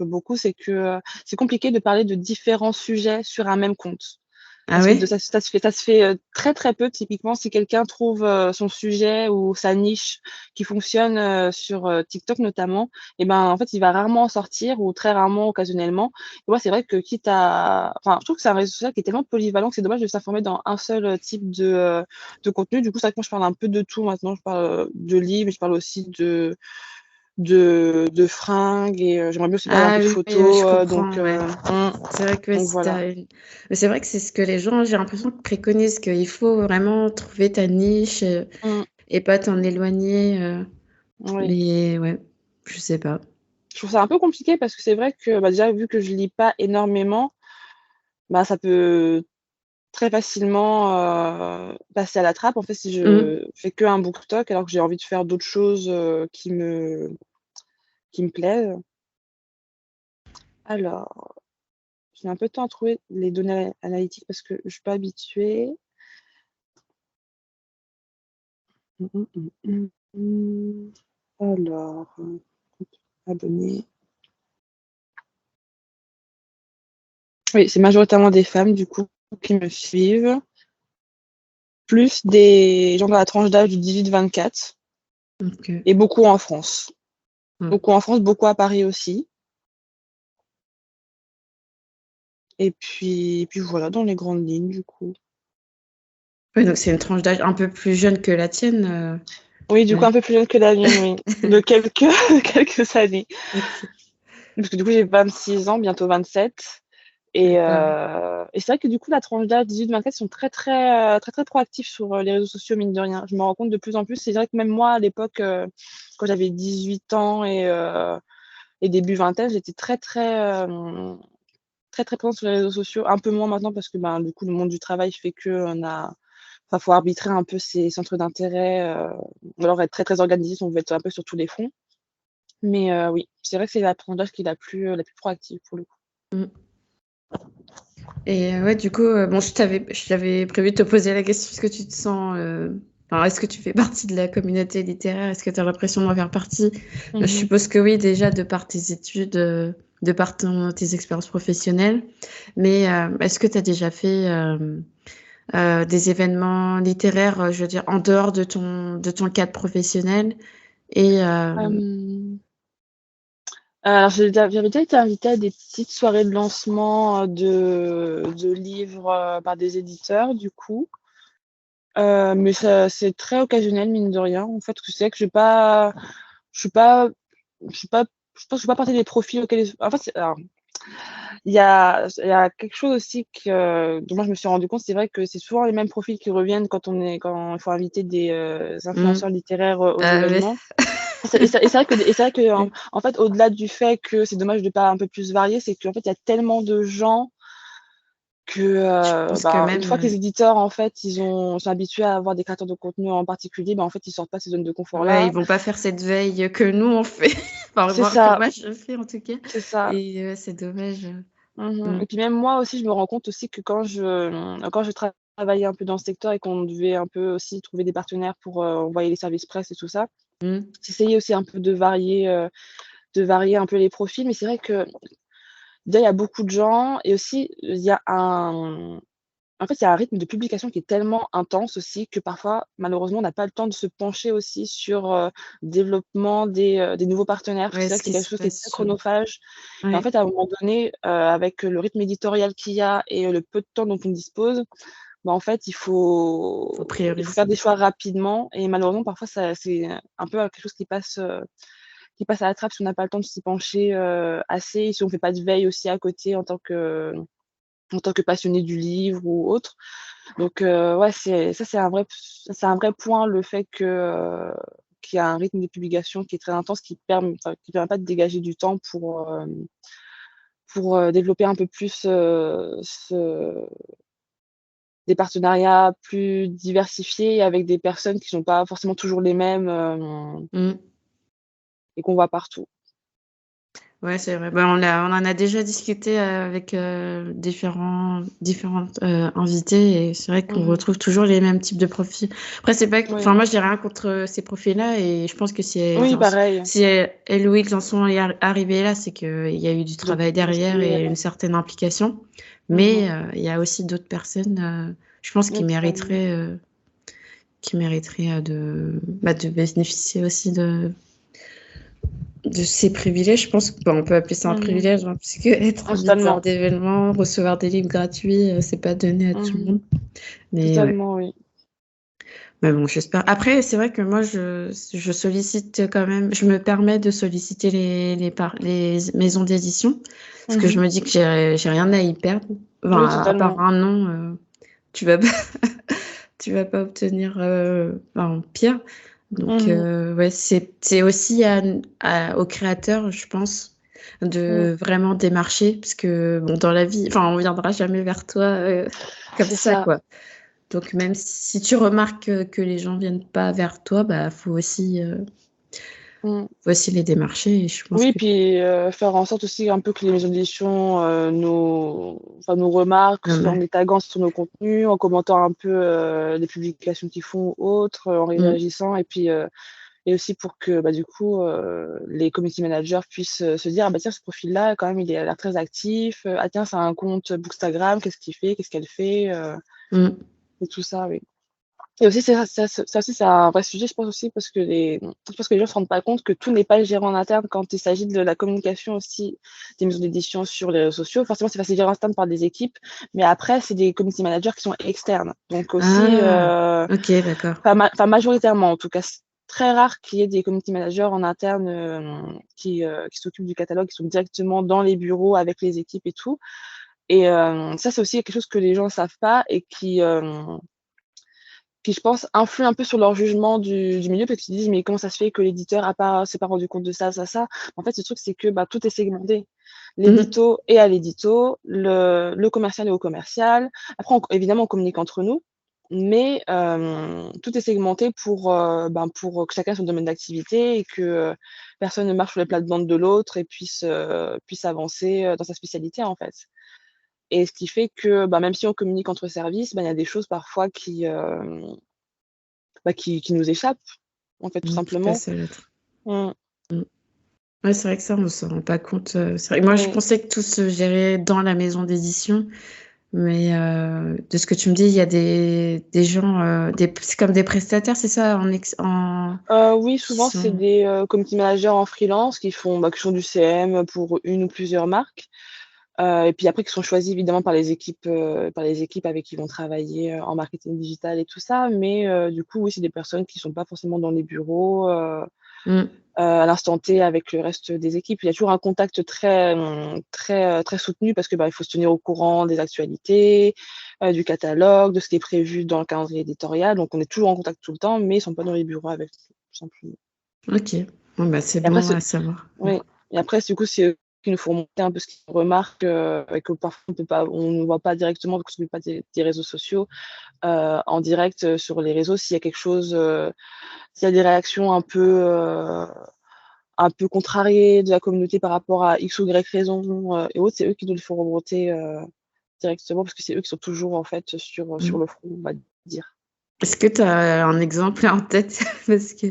beaucoup, c'est que, c'est compliqué de parler de différents sujets sur un même compte. Ah Parce que de ouais? ça se fait, très, très peu. Typiquement, si quelqu'un trouve, son sujet ou sa niche qui fonctionne, sur, TikTok notamment et ben, en fait, il va rarement en sortir ou très rarement, occasionnellement. Et moi, c'est vrai que quitte à enfin, je trouve que c'est un réseau social qui est tellement polyvalent que c'est dommage de s'informer dans un seul, type de contenu. Du coup, c'est vrai que moi, je parle un peu de tout maintenant. Je parle, de livres, mais je parle aussi de fringues et j'aimerais bien aussi parler un Ah peu de oui, oui, je photos, comprends, ouais. mmh, C'est vrai que ouais, donc si tu voilà. une mais c'est vrai que c'est ce que les gens, j'ai l'impression, préconisent, qu'il faut vraiment trouver ta niche, Mmh, et pas t'en éloigner, oui. mais ouais, je sais pas. Je trouve ça un peu compliqué parce que c'est vrai que, bah, déjà vu que je lis pas énormément, bah, ça peut très facilement, passer à la trappe, en fait, si Mmh. je fais qu'un BookTok alors que j'ai envie de faire d'autres choses, qui me plaisent. Alors, j'ai un peu de temps à trouver les données analytiques parce que je suis pas habituée. Mmh mh, mmh mmh. Alors, abonnés. Oui, c'est majoritairement des femmes du coup qui me suivent, plus des gens dans la tranche d'âge du 18-24 OK. et beaucoup en France. Mmh. Beaucoup en France, beaucoup à Paris aussi et puis voilà dans les grandes lignes du coup. Ouais, donc c'est une tranche d'âge un peu plus jeune que la tienne, Oui, du coup ouais. un peu plus jeune que la mienne, oui, de quelques quelques années. OK, Parce que du coup j'ai 26 ans, bientôt 27 d'accord. et c'est vrai que du coup la tranche d'âge 18-24 sont très, très, très, très proactifs sur, les réseaux sociaux mine de rien. Je me rends compte de plus en plus. C'est vrai que même moi à l'époque, quand j'avais 18 ans et début vingtaine, j'étais très, très, très, très présente sur les réseaux sociaux. Un peu moins maintenant parce que, ben, du coup le monde du travail fait qu'on a enfin, faut arbitrer un peu ses centres d'intérêt, ou alors être très, très organisé si on veut être un peu sur tous les fronts. Mais oui, c'est vrai que c'est la tranche d'âge qui est la plus proactive pour le coup. Mmh. Et ouais, du coup, bon, je t'avais prévu de te poser la question: est-ce que tu te sens, enfin, est-ce que tu fais partie de la communauté littéraire? Est-ce que tu as l'impression d'en faire partie? Je Mmh mh. suppose que oui, déjà de par tes études, de par tes expériences professionnelles. Mais, est-ce que tu as déjà fait, des événements littéraires, je veux dire en dehors de ton cadre professionnel? Et Alors j'avais déjà été invitée à des petites soirées de lancement, de livres, par des éditeurs du coup, mais ça c'est très occasionnel mine de rien en fait, parce que c'est vrai que je suis pas je suis pas je pense que je suis pas partie des profils auxquels en fait, c'est alors il y a quelque chose aussi dont moi je me suis rendu compte, c'est vrai que c'est souvent les mêmes profils qui reviennent quand il faut inviter des, mmh, influenceurs littéraires, aux ouais. événements. C'est vrai que en fait, au-delà du fait que c'est dommage de pas un peu plus varier, c'est qu'en fait, il y a tellement de gens que, Je pense que ben, une même, fois que les éditeurs, en fait, sont habitués à avoir des créateurs de contenu en particulier, ben, en fait, ils sortent pas de ces zones de ouais, ils confort-là. vont pas faire cette veille que nous on fait, enfin C'est voir que ça, moi je fais en tout cas, c'est ça. et c'est dommage, Mmh mmh, et puis même moi aussi, je me rends compte aussi que quand je travaillais un peu dans ce secteur et qu'on devait un peu aussi trouver des partenaires pour, envoyer les services presse et tout ça, mmh. j'essayais aussi un peu de varier un peu les profils. Mais c'est vrai que déjà, il y a beaucoup de gens et aussi, il y a il y a un rythme de publication qui est tellement intense aussi que parfois, malheureusement, on n'a pas le temps de se pencher aussi sur, développement des nouveaux partenaires. Parce que Ouais, c'est vrai ce que c'est qui quelque se chose qui est passe très sur chronophage et en ouais, fait, à un moment donné, avec le rythme éditorial qu'il y a et le peu de temps dont on dispose, bah, en fait, il faut faut faire prioriser. des choix rapidement et malheureusement, parfois, ça c'est un peu quelque chose qui passe à la trappe si on n'a pas le temps de s'y pencher, assez, si on fait pas de veille aussi à côté en tant que passionné du livre ou autre. Donc ouais, c'est un vrai point, le fait qu'il y a un rythme de publication qui est très intense, qui permet pas de dégager du temps pour développer un peu plus, des partenariats plus diversifiés avec des personnes qui sont pas forcément toujours les mêmes, Mmh. et qu'on voit partout. Ouais, c'est vrai. On en a déjà discuté avec différentes invités et c'est vrai qu'on Mhm. retrouve toujours les mêmes types de profils. Après, c'est pas, Oui. enfin, moi, j'ai rien contre ces profils-là et je pense que Oui, pareil. si Eloïc en sont arrivés là, c'est qu'il y a eu du travail derrière Oui, et une certaine implication. Mais mhm. il y a aussi d'autres personnes, je pense, Oui, totalement. qui mériteraient de bénéficier aussi de ces privilèges. Je pense qu'on peut appeler ça un Mhm. privilège, hein, puisque être auditeur Totalement. d'événements, recevoir des livres gratuits, c'est pas donné à tout le Mhm. monde. Mais ouais. Totalement, oui. Mais bon, j'espère. Après, c'est vrai que moi, je sollicite quand même, je me permets de solliciter les maisons d'édition, parce que je Mhm. me dis que j'ai rien à y perdre. Oui, Enfin, à part totalement. un nom, tu vas pas, tu vas pas obtenir pire. Donc, Mhm. ouais, c'est aussi aux créateurs, je pense, Mm. de vraiment démarcher, parce que bon, dans la vie, enfin, on viendra jamais vers toi comme C'est ça, ça. quoi. Donc, même si tu remarques que les gens viennent pas vers toi, bah, Mm. faut aussi les démarcher. Et je pense Oui, que puis faire en sorte aussi un peu que les maisons d'édition nous remarquent, que ce soit en ouais. les taguant sur nos contenus, en commentant un peu les publications qu'ils font ou autres, en Mm, réagissant, et puis et aussi pour que bah, du coup les community managers puissent se dire ah bah tiens ce profil-là quand même il a l'air très actif, ah tiens c'est un compte Bookstagram, qu'est-ce qu'il fait, qu'est-ce qu'elle fait, mm, et tout ça, oui. Et aussi, ça aussi, c'est un vrai sujet, je pense aussi, parce que je pense que les gens se rendent pas compte que tout n'est pas géré en interne quand il s'agit de la communication aussi des maisons d'édition sur les réseaux sociaux. Forcément, c'est facile géré en interne par des équipes, mais après, c'est des community managers qui sont externes. Donc aussi, ah, ok, d'accord. enfin, majoritairement, en tout cas, c'est très rare qu'il y ait des community managers en interne qui s'occupent du catalogue, qui sont directement dans les bureaux avec les équipes et tout. Et ça, c'est aussi quelque chose que les gens ne savent pas et qui, je pense, influent un peu sur leur jugement du milieu parce qu'ils se disent mais comment ça se fait que l'éditeur s'est pas rendu compte de ça, ça, ça. En fait, le truc, c'est que bah, tout est segmenté. Mhm, L'édito est à l'édito, le commercial est au commercial. Après, évidemment, on communique entre nous, mais tout est segmenté pour que chacun ait son domaine d'activité et que personne ne marche sur les plates-bandes de l'autre et puisse avancer dans sa spécialité, en fait. Et ce qui fait que bah, même si on communique entre services, bah, il y a des choses parfois qui nous échappent, en fait, tout qui simplement. passe à l'autre. Mmh. Mm. Ouais, c'est vrai que ça, on ne se rend pas compte. C'est vrai. Moi, je Oui. pensais que tout se gérait dans la maison d'édition, mais de ce que tu me dis, il y a des gens, c'est comme des prestataires, c'est ça, Oui, qui souvent, c'est sont. des community managers en freelance qui font du CM pour une ou plusieurs marques. Et puis après, qui sont choisis évidemment par les équipes avec qui ils vont travailler en marketing digital et tout ça. Mais du coup, oui, c'est des personnes qui sont pas forcément dans les bureaux. Mm, À l'instant T avec le reste des équipes. Il y a toujours un contact très soutenu parce que, bah, il faut se tenir au courant des actualités, du catalogue, de ce qui est prévu dans le calendrier éditorial. Donc on est toujours en contact tout le temps, mais ils sont pas dans les bureaux avec nous, tout simplement. ok, bon, bah, c'est Et après bon ce à savoir. Mm. Oui, et après du coup, c'est eux qui nous font monter un peu ce qu'ils remarquent, et que parfois on ne voit pas directement, parce qu'on ne suit pas des réseaux sociaux, en direct, sur les réseaux. S'il y a quelque chose, s'il y a des réactions un peu contrariés de la communauté par rapport à X ou Y raison, et autres, c'est eux qui nous le font remonter, directement parce que c'est eux qui sont toujours en fait sur Mm. le front, on va dire. Est-ce que tu as un exemple en tête? Parce que.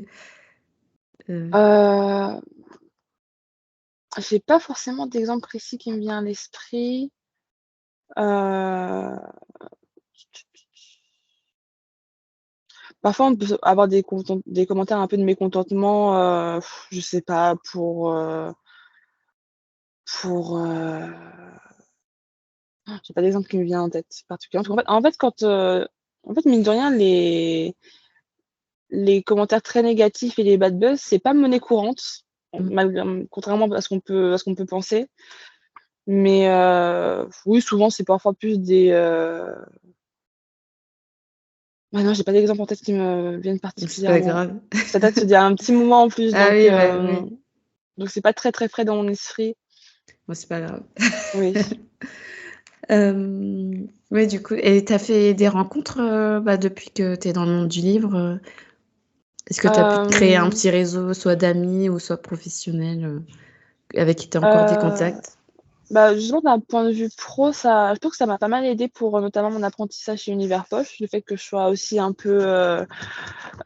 euh, Heu, j'ai pas forcément d'exemple précis qui me vient à l'esprit. Heu, Parfois on peut avoir des commentaires un peu de mécontentement, je sais pas pour j'ai pas d'exemple qui me vient en tête particulièrement. En fait, en fait, mine de rien, les commentaires très négatifs et les bad buzz, c'est pas monnaie courante, mm. contrairement à ce qu'on peut penser. Mais oui, souvent, c'est parfois plus bah, non, j'ai pas d'exemple en tête qui me viennent C'est pas particulièrement. grave. Ça date d'il y a un petit moment en plus, Ah oui, bah oui. donc c'est pas très, très frais dans mon esprit. Bon, c'est pas grave. Oui. Ouais, du coup, et tu as fait des rencontres depuis que tu es dans le monde du livre? Est-ce que tu as pu te créer un Hem, petit réseau, soit d'amis ou soit professionnel, avec qui tu as encore des Heu, contacts? Justement d'un point de vue pro, je pense que ça m'a pas mal aidé pour, notamment mon apprentissage chez Univers Poche. Le fait que je sois aussi un peu,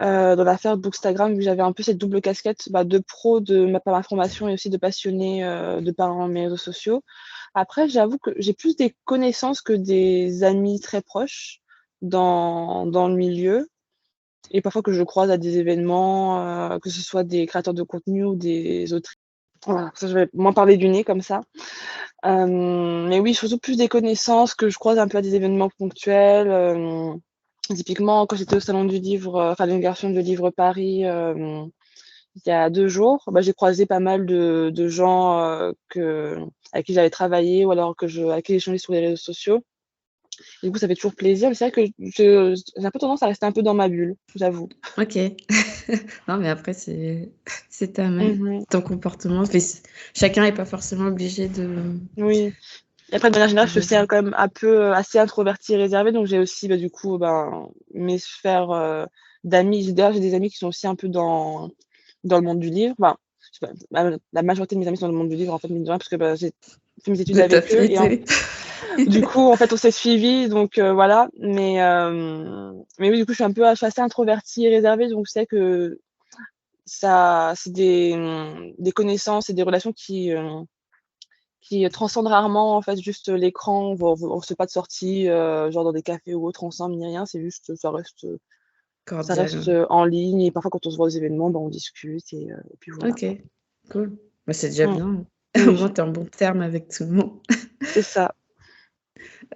dans l'affaire Bookstagram, vu que j'avais un peu cette double casquette, de pro de par ma formation et aussi de passionnée, de par mes réseaux sociaux. Après, j'avoue que j'ai plus des connaissances que des amis très proches dans le milieu et parfois que je croise à des événements, que ce soit des créateurs de contenu ou des autrices. Voilà, ça je vais moins parler du nez comme ça. Mais oui, surtout plus des connaissances que je croise un peu à des événements ponctuels. Typiquement, quand j'étais au salon du livre, enfin l'inauguration de Livre Paris, il y a 2 jours, j'ai croisé pas mal de gens, avec qui j'avais travaillé ou alors avec qui j'échangeais sur les réseaux sociaux. Du coup, ça fait toujours plaisir, mais c'est vrai que j'ai un peu tendance à rester un peu dans ma bulle, j'avoue. OK. Non, mais après c'est Mmh. ton comportement. Mais chacun est pas forcément obligé Oui. Et après, de manière générale, je de suis quand même un peu, assez introvertie et réservée, donc j'ai aussi, du coup, mes sphères, d'amis. J'ai des amis qui sont aussi un peu dans le monde du livre. Je sais pas, la majorité de mes amis sont dans le monde du livre, en fait, mine de rien, parce que, j'ai fait mes études de avec eux et t'affiner. du coup, en fait, on s'est suivis, donc voilà. Mais oui, du coup, je suis assez introvertie et réservée, donc c'est vrai que ça c'est des connaissances et des relations qui transcendent rarement, en fait, juste l'écran. On se fait pas de sortie, genre dans des cafés ou autre ensemble ni rien. C'est juste, ça reste, Cordial. en ligne et parfois quand on se voit aux événements, on discute et puis voilà, OK, quoi. cool. Bah, c'est déjà Mmh. bien. Au Oui, moins, tu es en bon terme avec tout le monde. c'est ça.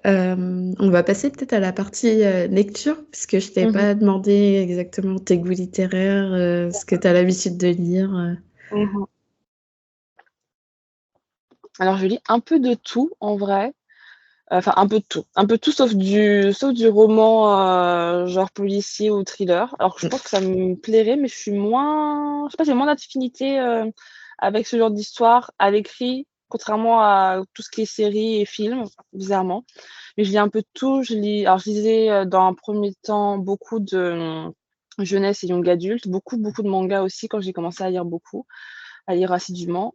On va passer peut-être à la partie, lecture, puisque je t'ai Mmh mh. pas demandé exactement tes goûts littéraires, ce que tu as l'habitude de lire. Mmh. Alors je lis un peu de tout en vrai, enfin un peu de tout sauf du roman, genre policier ou thriller. Alors que je Mmh, pense que ça me plairait, mais je sais pas, j'ai moins d'affinité, avec ce genre d'histoire à l'écrit, contrairement à tout ce qui est séries et films, bizarrement. Mais je lis un peu de tout. Je lisais, dans un premier temps beaucoup de, jeunesse et young adulte, beaucoup de mangas aussi quand j'ai commencé à lire assidûment.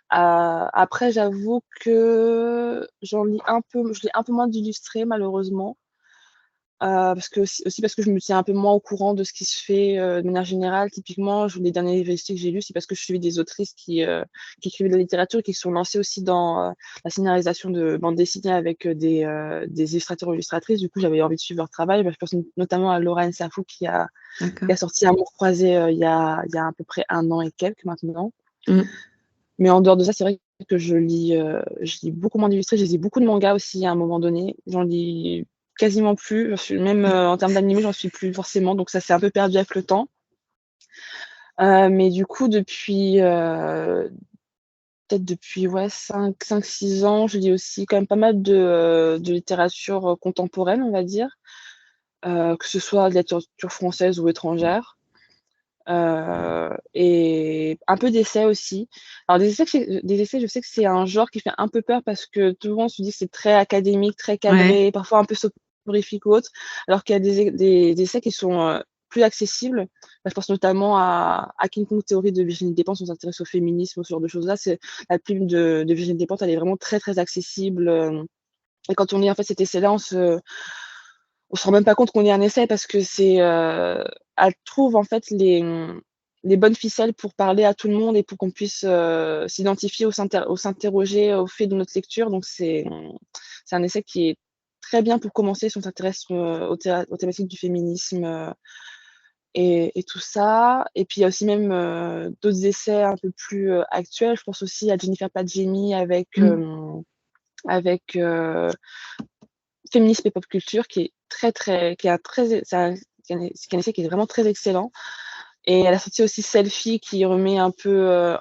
Après j'avoue que je lis un peu moins d'illustrés malheureusement. Aussi parce que je me tiens un peu moins au courant de ce qui se fait, de manière générale. Typiquement, les derniers livres que j'ai lus, c'est parce que je suivais des autrices qui écrivaient de la littérature et qui se sont lancées aussi dans, la scénarisation de bandes dessinées avec, des illustrateurs ou illustratrices. Du coup, j'avais envie de suivre leur travail. Je pense notamment à Laura Nsafou qui a d'accord. sorti Amour croisé, il y a à peu près 1 an et quelques maintenant. Mmh. Mais en dehors de ça, c'est vrai que je lis beaucoup moins d'illustrés. Je lisais beaucoup de mangas aussi à un moment donné. J'en lis quasiment plus. Je suis même, en termes d'animé, j'en suis plus forcément, donc ça s'est un peu perdu avec le temps. Mais du coup, peut-être depuis, ouais, 5-6 ans, je lis aussi quand même pas mal de littérature, contemporaine, on va dire, que ce soit de la littérature française ou étrangère. Et un peu d'essais aussi. Alors des essais, je sais que c'est un genre qui fait un peu peur parce que tout le monde se dit que c'est très académique, très Ouais, cadré, parfois un peu soporifique ou autre, alors qu'il y a des essais qui sont, plus accessibles. Je pense notamment à King Kong Theory de Virginie Despentes, on s'intéresse au féminisme, ce genre de choses-là. C'est la plume de Virginie Despentes, elle est vraiment très, très accessible, et quand on lit en fait cet essai-là, on se rend même pas compte qu'on lit un essai parce que elle trouve en fait les bonnes ficelles pour parler à tout le monde et pour qu'on puisse, s'identifier ou s'interroger au fait de notre lecture. Donc c'est un essai qui est très bien pour commencer si on s'intéresse, aux thématiques du féminisme, et tout ça. Et puis il y a aussi même, d'autres essais un peu plus, actuels. Je pense aussi à Jennifer Padjemi mmh, avec, Féminisme et pop culture qui est très, très qui a très c'est un essai qui est vraiment très excellent. Et elle a sorti aussi Selfie qui remet un peu,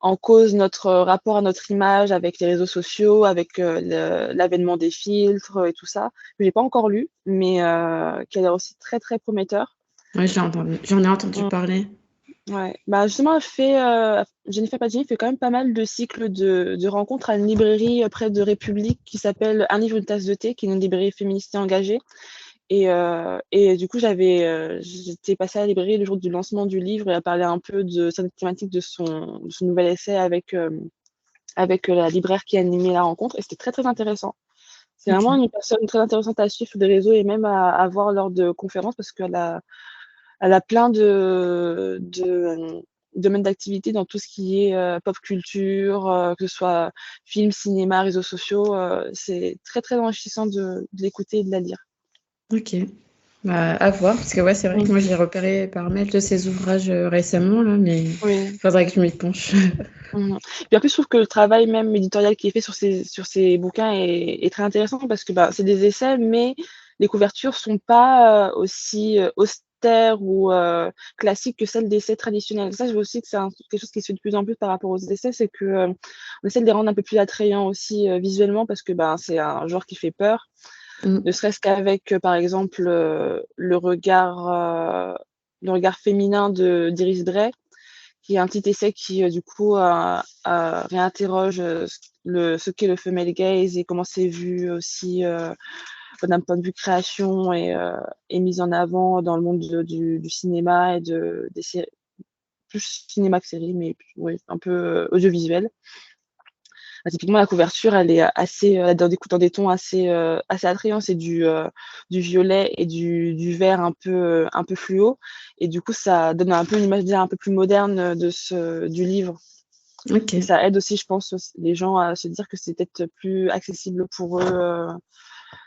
en cause notre, rapport à notre image avec les réseaux sociaux, avec, l'avènement des filtres, et tout ça, que j'ai pas encore lu, mais qui a l'air aussi très, très prometteur. ouais, j'en ai entendu Mmh, parler. ouais. Justement, Jennifer Padjemi fait quand même pas mal de cycles de rencontres à une librairie, près de République qui s'appelle Un livre, une tasse de thé, qui est une librairie féministe et engagée. Et du coup, j'étais passée à la librairie le jour du lancement du livre et elle parlait un peu de certaines thématiques de son nouvel essai avec la libraire qui animait la rencontre et c'était très, très intéressant. C'est vraiment OK. une personne très intéressante à suivre sur des réseaux et même à voir lors de conférences parce qu'elle a plein de domaines d'activité dans tout ce qui est, pop culture, que ce soit film, cinéma, réseaux sociaux, c'est très, très enrichissant de l'écouter et de la lire. OK. Bah, à voir, parce que ouais, c'est vrai que Mmh. moi j'ai repéré par mail de ces ouvrages récemment, là, mais Oui. faudrait que je m'y penche. Mmh. Puis en plus, je trouve que le travail même éditorial qui est fait sur ces bouquins est très intéressant parce que, bah, c'est des essais, mais les couvertures sont pas, aussi, austères ou, classiques que celles d'essais traditionnels. Ça, je vois aussi que c'est quelque chose qui se fait de plus en plus par rapport aux essais, c'est que, on essaie de les rendre un peu plus attrayants aussi, visuellement parce que, ben, c'est un genre qui fait peur. Ne Mmh. serait-ce qu'avec, par exemple, le regard féminin d'Iris Bray qui est un petit essai qui, du coup, réinterroge, ce qu'est le female gaze et comment c'est vu aussi, d'un point de vue création et mise en avant dans le monde du cinéma et des séries, plus cinéma que série, mais oui, un peu, audiovisuel. Bah, typiquement, la couverture, elle est assez, dans des tons assez attrayants. C'est du violet et du vert un peu fluo et du coup, ça donne un peu une image déjà un peu plus moderne, du livre. Et OK. ça aide aussi, je pense, les gens à se dire que c'est peut-être plus accessible pour eux,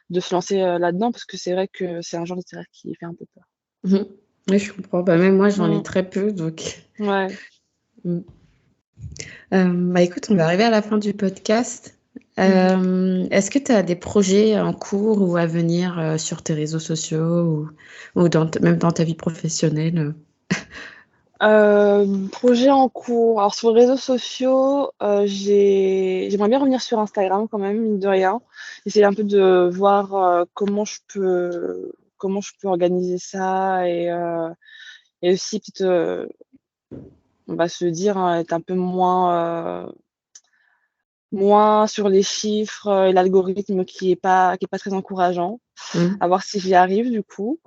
de se lancer, là-dedans parce que c'est vrai que c'est un genre littéraire qui fait un peu peur. Mmh. Oui, je comprends. Bah, même moi, j'en lis Mmh. très peu, donc Ouais. mmh. Bah, écoute, on va arriver à la fin du podcast. Mmh mh. Est-ce que tu as des projets en cours ou à venir, sur tes réseaux sociaux ou même dans ta vie professionnelle? Projet en cours. Alors sur les réseaux sociaux, j'aimerais bien revenir sur Instagram quand même, mine de rien. Essayer un peu de voir, comment je peux organiser ça et aussi peut-être, on va se dire, hein, être un peu moins sur les chiffres, et l'algorithme qui est pas très encourageant. Mmh. À voir si j'y arrive du coup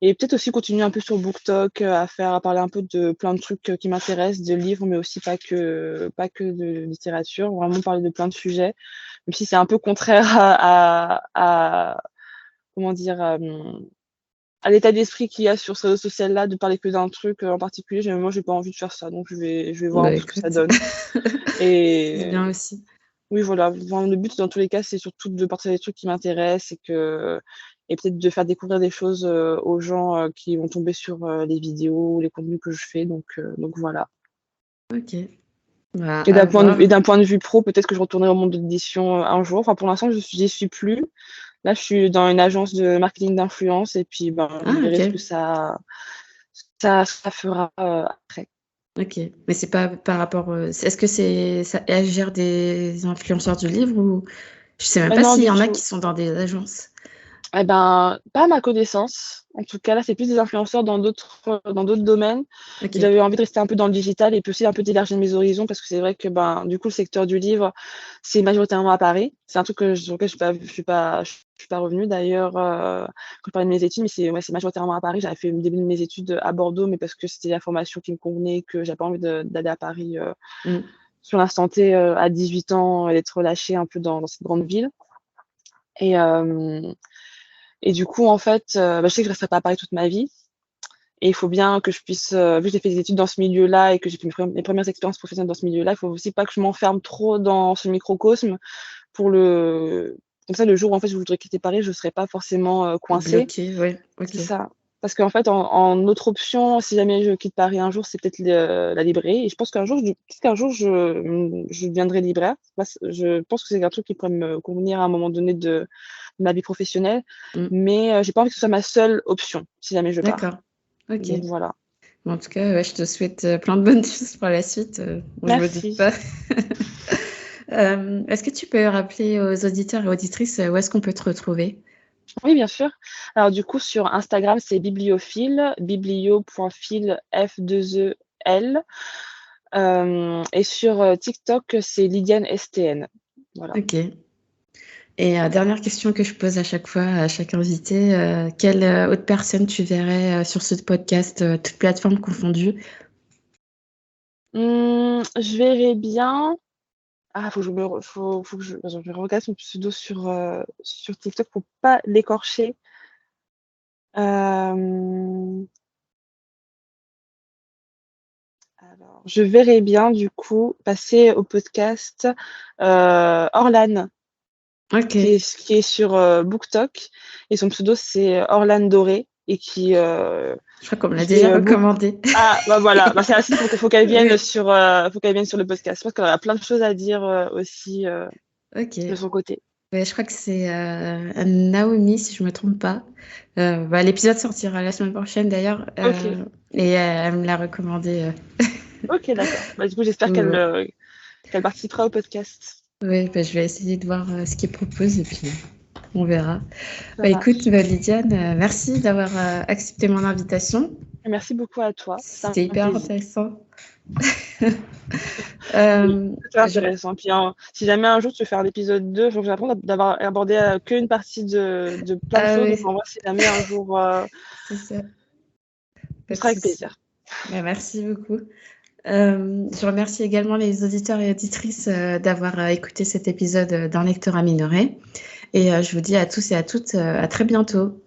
et peut-être aussi continuer un peu sur BookTok, à parler un peu de plein de trucs, qui m'intéressent, de livres, mais aussi pas que de littérature, vraiment parler de plein de sujets, même si c'est un peu contraire à comment dire? À l'état d'esprit qu'il y a sur ce réseau social-là, de parler que d'un truc, en particulier. Moi, j'ai pas envie de faire ça, donc je vais voir un Bah, peu ce que ça écoute, donne c'est bien et aussi. oui, voilà, enfin, le but dans tous les cas, c'est surtout de partager des trucs qui m'intéressent et peut-être de faire découvrir des choses, aux gens, qui vont tomber sur, les vidéos ou les contenus que je fais donc voilà. OK. Bah, Et à voir. d'un point de vue pro, peut-être que je retournerai au monde de l'édition, un jour. Enfin, pour l'instant, j'y suis plus. Là, je suis dans une agence de marketing d'influence et puis, ben, je Ah, verrai ce que OK. ça fera, après. OK. Mais c'est pas par rapport, est-ce que elle gère des influenceurs du livre ou je sais même pas Non, s'il y du en a tout. qui sont dans des agences? Eh ben, pas à ma connaissance. En tout cas, là, c'est plus des influenceurs dans d'autres domaines. OK. J'avais envie de rester un peu dans le digital et puis aussi un peu d'élargir mes horizons parce que c'est vrai que, ben, du coup, le secteur du livre, c'est majoritairement à Paris. C'est un truc sur lequel je suis pas revenue d'ailleurs, quand je parlais de mes études, mais c'est majoritairement à Paris. J'avais fait le début de mes études à Bordeaux, mais parce que c'était la formation qui me convenait, que j'avais pas envie d'aller à Paris, Mmh. sur l'instant T, à 18 ans et d'être relâchée un peu dans cette grande ville. Et hem et du coup, en fait, je sais que je resterai pas à Paris toute ma vie et il faut bien que je puisse, vu que j'ai fait des études dans ce milieu-là et que j'ai fait mes premières expériences professionnelles dans ce milieu-là, il faut aussi pas que je m'enferme trop dans ce microcosme pour le comme ça, le jour où, en fait, je voudrais quitter Paris, je serai pas forcément, coincée. Bloqué, ouais, C'est OK. ça. Parce qu'en fait, en autre option, si jamais je quitte Paris un jour, c'est peut-être la librairie et je pense qu'un jour, peut-être qu'un jour je deviendrai libraire. Je pense que c'est un truc qui pourrait me convenir à un moment donné de ma vie professionnelle, Mmh. mais j'ai pas envie que ce soit ma seule option, si jamais je pars. D'accord. OK. Donc voilà. Bon, en tout cas, ouais, je te souhaite, plein de bonnes choses pour la suite, bon, je me doute Merci. pas. Est-ce que tu peux rappeler aux auditeurs et auditrices, où est-ce qu'on peut te retrouver? Oui, bien sûr. Alors du coup, sur Instagram, c'est bibliophile, biblio.fil, F2EL, et sur, TikTok, c'est Lydiane STN. Voilà. OK. Et dernière question que je pose à chaque fois à chaque invité, quelle autre personne tu verrais sur ce podcast, toutes plateformes confondues? Je verrais bien faut que je me re faut que je regarde son pseudo sur TikTok pour pas l'écorcher. Hem, alors, je verrais bien du coup passer au podcast, Orlan OK, qui est sur, BookTok et son pseudo c'est Orlan Doré et je crois qu'on me l'a qui fait, déjà book recommandé. ah bah voilà, bah c'est Racine, faut qu'elle vienne Oui, sur le podcast. Je pense qu'elle aura plein de choses à dire, aussi, de OK. son côté. Ouais, je crois que c'est, Naomi, si je me trompe pas. L'épisode sortira la semaine prochaine d'ailleurs, OK, et elle me l'a recommandé, OK, d'accord. Bah, du coup, j'espère donc voilà. qu'elle participera au podcast. Oui, je vais essayer de voir, ce qu'ils proposent et puis on verra. Ça Bah, écoute, marche. Lydiane, merci d'avoir, accepté mon invitation. Merci beaucoup à toi, c'était C'était un hyper plaisir. intéressant. Oui, très Je intéressant. Puis, si jamais un jour tu veux faire l'épisode 2, faut que j'apprenne d'avoir abordé, qu'une partie de plein de ah choses. Donc oui, en vrai, si jamais un jour, c'est ça, ce pas de sera avec souci. plaisir. Bah, merci beaucoup. Je remercie également les auditeurs et auditrices, d'avoir, écouté cet épisode, d'un lecteur à minorer et je vous dis à tous et à toutes, à très bientôt.